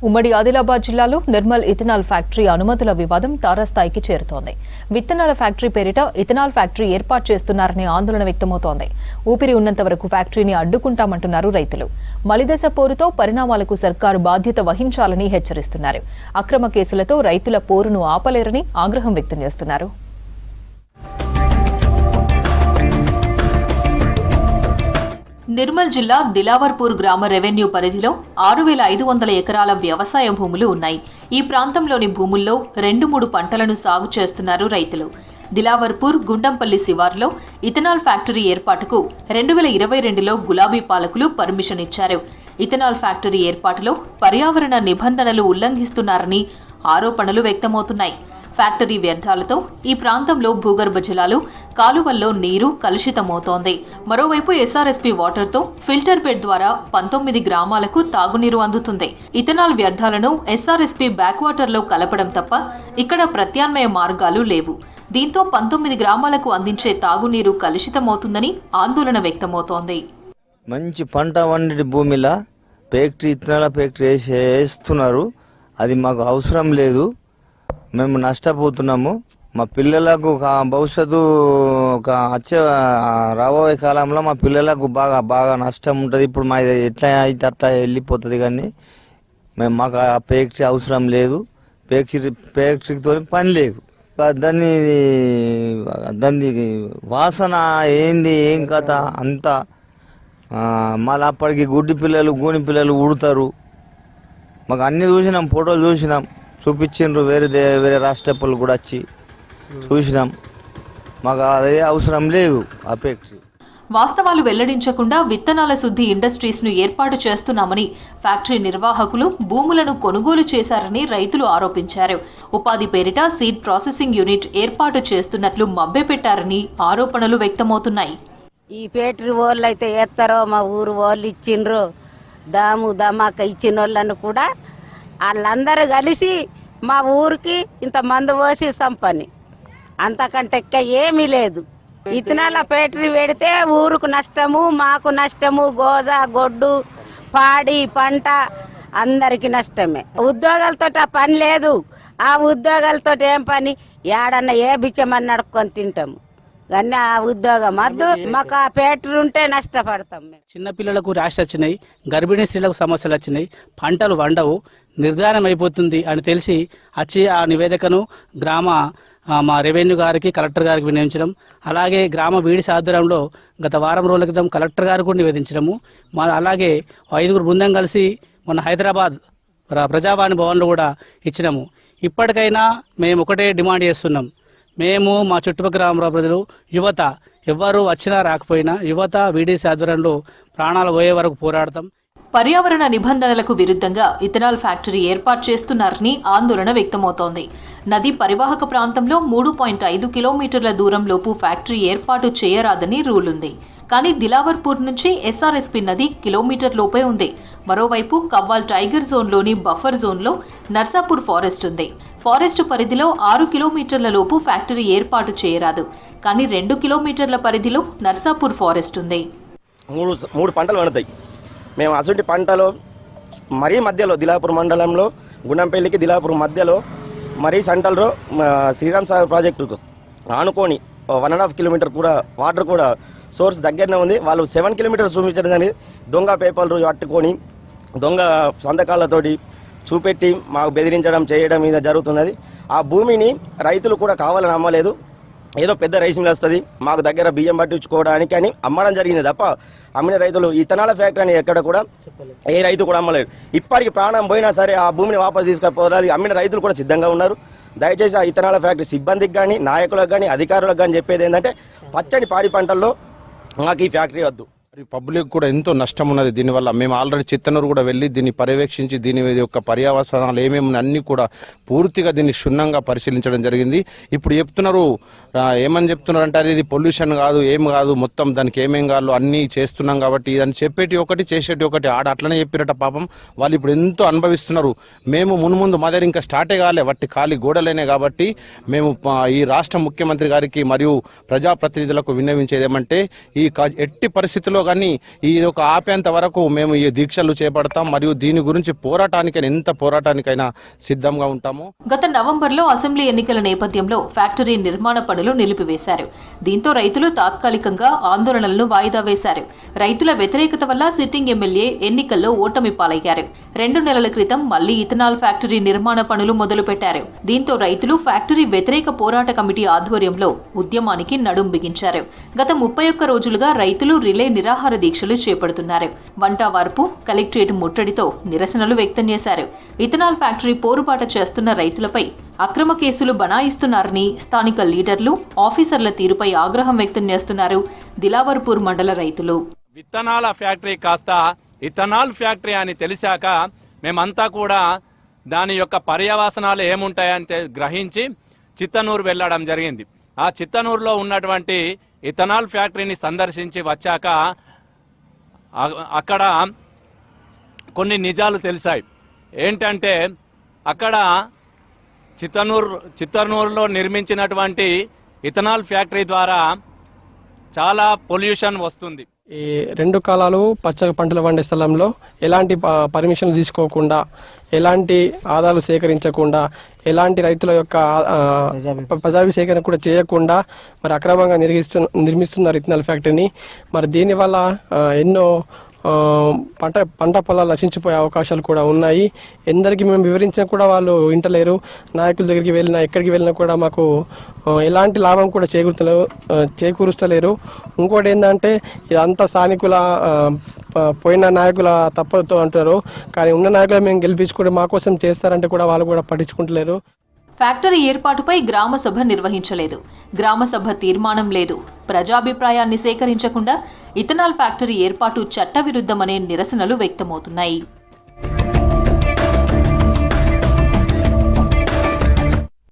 ఉమ్మడి ఆదిలాబాద్ జిల్లాలో Nirmal ethanol factory అనుమతుల వివాదం తారాస్థాయికి చేరుతోంది. విత్తనాల ఫ్యాక్టరీ పేరిట ఇథనాల్ ఫ్యాక్టరీ ఏర్పాటు చేస్తున్నారనే ఆందోళన వ్యక్తమవుతోంది. ఊపిరి ఉన్నంత వరకు ఫ్యాక్టరీని అడ్డుకుంటామంటున్నారు రైతులు. మలిదశ పోరుతో పరిణామాలకు సర్కారు బాధ్యత వహించాలని హెచ్చరిస్తున్నారు. అక్రమ కేసులతో రైతుల పోరును ఆపలేరని ఆగ్రహం వ్యక్తం చేస్తున్నారు. నిర్మల్ జిల్లా దిలావర్పూర్ గ్రామ రెవెన్యూ పరిధిలో 6,500 ఎకరాల వ్యవసాయ భూములు ఉన్నాయి. ఈ ప్రాంతంలోని భూముల్లో 2-3 పంటలను సాగు చేస్తున్నారు రైతులు. దిలావర్పూర్ గుండంపల్లి శివార్లో ఇథనాల్ ఫ్యాక్టరీ ఏర్పాటుకు 2022లో గులాబీ పాలకులు పర్మిషన్ ఇచ్చారు. ఇథనాల్ ఫ్యాక్టరీ ఏర్పాటులో పర్యావరణ నిబంధనలు ఉల్లంఘిస్తున్నారని ఆరోపణలు వ్యక్తమవుతున్నాయి. ఫ్యాక్టరీ వ్యర్థాలతో ఈ ప్రాంతంలో భూగర్భ జలాలు, కాలువల్లో నీరు కలుషితమవుతోంది. మరోవైపు ఎస్ఆర్ఎస్పీ వాటర్తో ఫిల్టర్ బెడ్ ద్వారా 19 గ్రామాలకు తాగునీరు అందుతుంది. ఇథనాల్ వ్యర్థాలను ఎస్ఆర్ఎస్పీ బ్యాక్ వాటర్లో కలపడం తప్ప ఇక్కడ ప్రత్యామ్నాయ మార్గాలు లేవు. దీంతో 19 గ్రామాలకు అందించే తాగునీరు కలుషితమవుతుందని ఆందోళన వ్యక్తమవుతోంది. మంచి పంట వండి భూమిలా ఇథనాల్ ఫ్యాక్టరీ వేస్తున్నారు. అది మాకు అవసరం లేదు. మేము నష్టపోతున్నాము. మా పిల్లలకు భవిష్యత్తు వచ్చే రాబోయే కాలంలో మా పిల్లలకు బాగా నష్టం ఉంటుంది. ఇప్పుడు మా ఎట్లా అయితే అట్లా వెళ్ళిపోతుంది. కానీ మాకు ఆ ఫ్యాక్టరీ అవసరం లేదు. ఫ్యాక్టరీతో పని లేదు. దాన్ని వాసన ఏంది ఏం కథ అంతా మళ్ళీ అప్పటికి గుడ్డి పిల్లలు గూని పిల్లలు ఉడతారు. మాకు అన్ని చూసినాం, ఫోటోలు చూసినాం, చూపించిండ్రు. వేరే రాష్ట్రపులు కూడా వచ్చి చూసినాం. మాకు అదే అవసరం లేదు ఆ ఫ్యాక్టరీ. వాస్తవాలు వెల్లడించకుండా విత్తనాల శుద్ధి ఇండస్ట్రీస్ ను ఏర్పాటు చేస్తున్నామని ఫ్యాక్టరీ నిర్వాహకులు భూములను కొనుగోలు చేశారని రైతులు ఆరోపించారు. ఉపాధి పేరిట సీడ్ ప్రాసెసింగ్ యూనిట్ ఏర్పాటు చేస్తున్నట్లు మభ్యపెట్టారని ఆరోపణలు వ్యక్తమవుతున్నాయి. ఈ ఫ్యాక్టరీ వాళ్ళు అయితే ఎత్తారో మా ఊరు వాళ్ళు ఇచ్చిండ్రు, దమాక ఇచ్చిన వాళ్ళను కూడా వాళ్ళందరూ కలిసి మా ఊరికి ఇంత మందు పోసి సంపని, అంతకంటే ఎక్క ఏమీ లేదు. ఇథనాల్ ఫ్యాక్టరీ పెడితే ఊరుకు నష్టము, మాకు నష్టము, గోజ గొడ్డు పాడి పంట అందరికి నష్టమే. ఉద్యోగాలతో పని లేదు. ఆ ఉద్యోగాలతో ఏం పని? ఏడన్నా ఏ బిచ్చమని నడుక్కొని తింటాము. కానీ ఆ ఉద్యోగం వద్దు. మాకు ఆ ఫ్యాక్టరీ ఉంటే నష్టపడతాం. చిన్నపిల్లలకు ర్యాష్ వచ్చినాయి, గర్భిణీ స్త్రీలకు సమస్యలు వచ్చినాయి, పంటలు వండవు, నిర్ధారణ అయిపోతుంది అని తెలిసి వచ్చి ఆ నివేదికను మా రెవెన్యూ గారికి, కలెక్టర్ గారికి వినియోగించడం, అలాగే గ్రామ బీడీ ఆధ్వర్యంలో గత వారం రోజుల క్రితం కలెక్టర్ గారికి కూడా నివేదించడము, అలాగే 5 బృందం కలిసి మొన్న హైదరాబాద్ ప్రజావాణి భవన్లో కూడా ఇచ్చినాము. ఇప్పటికైనా మేము ఒకటే డిమాండ్ చేస్తున్నాం. మేము మా చుట్టుపక్కల గ్రామ ప్రజలు, యువత ఎవ్వరూ వచ్చినా రాకపోయినా యువత వీడీసీ ఆధ్వర్యంలో ప్రాణాలు పోయే వరకు పోరాడతాం. పర్యావరణ నిబంధనలకు విరుద్ధంగా ఇథనాల్ ఫ్యాక్టరీ ఏర్పాటు చేస్తున్నారని ఆందోళన వ్యక్తమవుతోంది. నది పరివాహక ప్రాంతంలో 3.5 కిలోమీటర్ల దూరంలోపు ఫ్యాక్టరీ ఏర్పాటు చేయరాదని రూల్ ఉంది. కానీ దిలావర్పూర్ నుంచి ఎస్ఆర్ఎస్పీ నది కిలోమీటర్ లోపే ఉంది. మరోవైపు కవ్వాల్ టైగర్ జోన్లోని బఫర్ జోన్లో నర్సాపూర్ ఫారెస్ట్ ఉంది. ఫారెస్ట్ పరిధిలో 6 కిలోమీటర్ల లోపు ఫ్యాక్టరీ ఏర్పాటు చేయరాదు. కానీ 2 కిలోమీటర్ల పరిధిలో నర్సాపూర్ ఫారెస్ట్ ఉంది. మూడు పంటలు పండుతాయి. మేము అసలు పంటలో మరీ మధ్యలో దిలాపూర్ మండలంలో గుండంపల్లికి దిలాపూర్ మధ్యలో మరీ సెంటర్లో శ్రీరామ్ సాగర్ ప్రాజెక్టుకు ఆనుకొని 1.5 కిలోమీటర్ కూడా వాటర్ కూడా సోర్స్ దగ్గరనే ఉంది. వాళ్ళు 7 కిలోమీటర్స్ చూపించడానికి దొంగ పేపర్లు పట్టుకొని దొంగ సంతకాలతోటి చూపెట్టి మాకు బెదిరించడం చేయడం మీద జరుగుతున్నది. ఆ భూమిని రైతులు కూడా కావాలని అమ్మలేదు. ఏదో పెద్ద రైస్ మిల్ వస్తుంది మాకు దగ్గర బియ్యం పట్టించుకోవడానికి అని అమ్మడం జరిగింది తప్ప అమ్మిన రైతులు ఇథనాల్ ఫ్యాక్టరీ అని ఎక్కడ కూడా ఏ రైతు కూడా అమ్మలేడు. ఇప్పటికి ప్రాణం పోయినా సరే ఆ భూమిని వాపసు తీసుకుపోవాలి అమ్మిన రైతులు కూడా సిద్ధంగా ఉన్నారు. దయచేసి ఆ ఇథనాల్ ఫ్యాక్టరీ సిబ్బందికి కానీ, నాయకులకు కానీ, అధికారులకు కానీ చెప్పేది ఏంటంటే పచ్చని పాడి పంటల్లో మాకు ఈ ఫ్యాక్టరీ వద్దు. పబ్లిక్ కూడా ఎంతో నష్టం ఉన్నది దీనివల్ల. మేము ఆల్రెడీ చిత్తనూరు కూడా వెళ్ళి దీన్ని పర్యవేక్షించి దీని యొక్క పర్యావసనాలు ఏమేమి అన్నీ కూడా పూర్తిగా దీన్ని క్షుణ్ణంగా పరిశీలించడం జరిగింది. ఇప్పుడు ఏమని చెప్తున్నారంటే ఇది పొల్యూషన్ కాదు, ఏం కాదు, మొత్తం దానికి ఏమేం కాదు అన్నీ చేస్తున్నాం కాబట్టి ఇదని చెప్పేటి ఒకటి చేసేటి ఒకటి ఆడ అట్లనే చెప్పిరట. పాపం వాళ్ళు ఇప్పుడు ఎంతో అనుభవిస్తున్నారు. మేము మున్ముందు మా దగ్గర ఇంకా స్టార్టే కాలే, వట్టి ఖాళీ గోడలేనే. కాబట్టి మేము ఈ రాష్ట్ర ముఖ్యమంత్రి గారికి మరియు ప్రజాప్రతినిధులకు విన్నవించేది ఏమంటే ఈ ఎట్టి పరిస్థితుల్లో కానీ ఈ ఒక ఆపేంత వరకు మేము ఈ దీక్షలు చేపడతాం మరియు దీని గురించి పోరాటానికైనా ఎంత పోరాటానికైనా సిద్ధంగా ఉంటాము. గత నవంబర్లో అసెంబ్లీ ఎన్నికల నేపథ్యంలో ఫ్యాక్టరీ నిర్మాణ పనులు నిలిపివేశారు. దీంతో రైతులు తాత్కాలికంగా ఆందోళనలను వాయిదా వేశారు. రైతుల వ్యతిరేకత వల్ల సిట్టింగ్ ఎమ్మెల్యే ఎన్నికల్లో ఓటమి పాలయ్యారు. 2 నెలల క్రితం మళ్లీ ఇథనాల్ ఫ్యాక్టరీ నిర్మాణ పనులు మొదలుపెట్టారు. దీంతో రైతులు ఫ్యాక్టరీ వ్యతిరేక పోరాట కమిటీ ఆధ్వర్యంలో ఉద్యమానికి నడుం బిగించారు. గత 31 రోజులుగా రైతులు రిలే నిరాహార దీక్షలు చేపడుతున్నారు. వంటవార్పు, కలెక్టరేట్ ముట్టడితో నిరసనలు వ్యక్తం చేశారు. ఇథనాల్ ఫ్యాక్టరీ పోరుబాట చేస్తున్న రైతులపై అక్రమ కేసులు బనాయిస్తున్నారని స్థానిక లీడర్లు, ఆఫీసర్ల తీరుపై ఆగ్రహం వ్యక్తం చేస్తున్నారు దిలావర్పూర్ మండల రైతులు. విత్తనాల ఫ్యాక్టరీ కాస్త ఇథనాల్ ఫ్యాక్టరీ అని తెలిసాక మేమంతా కూడా దాని యొక్క పర్యవసనాలు ఏముంటాయని గ్రహించి చిత్తనూరు వెళ్ళడం జరిగింది. ఆ చిత్తనూరులో ఉన్నటువంటి ఇథనాల్ ఫ్యాక్టరీని సందర్శించి వచ్చాక అక్కడ కొన్ని నిజాలు తెలిసాయి. ఏంటంటే అక్కడ చిత్తనూరులో నిర్మించినటువంటి ఇథనాల్ ఫ్యాక్టరీ ద్వారా చాలా పొల్యూషన్ వస్తుంది. ఈ 2 కాలాలు పచ్చగా పంటలు పండే స్థలంలో ఎలాంటి పర్మిషన్లు తీసుకోకుండా, ఎలాంటి ఆదాయాలు సేకరించకుండా, ఎలాంటి రైతుల యొక్క ప్రజాభి సేకరణ కూడా చేయకుండా మరి అక్రమంగా నిర్మిస్తున్నారు ఇథనాల్ ఫ్యాక్టరీని. మరి దీనివల్ల ఎన్నో పంట పొలాలు నశించిపోయే అవకాశాలు కూడా ఉన్నాయి. ఎందరికి మేము వివరించినా కూడా వాళ్ళు వింటలేరు. నాయకుల దగ్గరికి వెళ్ళినా, ఎక్కడికి వెళ్ళినా కూడా మాకు ఎలాంటి లాభం కూడా చేకూరుస్తలేరు. ఇంకోటి ఏంటంటే ఇదంతా స్థానికుల పోయిన నాయకుల తప్పతో అంటున్నారు. కానీ ఉన్న నాయకులు మేము గెలిపించుకుంటే మా కోసం చేస్తారంటే కూడా వాళ్ళు కూడా పట్టించుకుంటలేరు. ఫ్యాక్టరీ ఏర్పాటుపై గ్రామ సభ నిర్వహించలేదు. గ్రామ సభ తీర్మానం లేదు. ప్రజాభిప్రాయాన్ని సేకరించకుండా ఇథనాల్ ఫ్యాక్టరీ ఏర్పాటు చట్టవిరుద్ధమనే నిరసనలు వ్యక్తమవుతున్నాయి.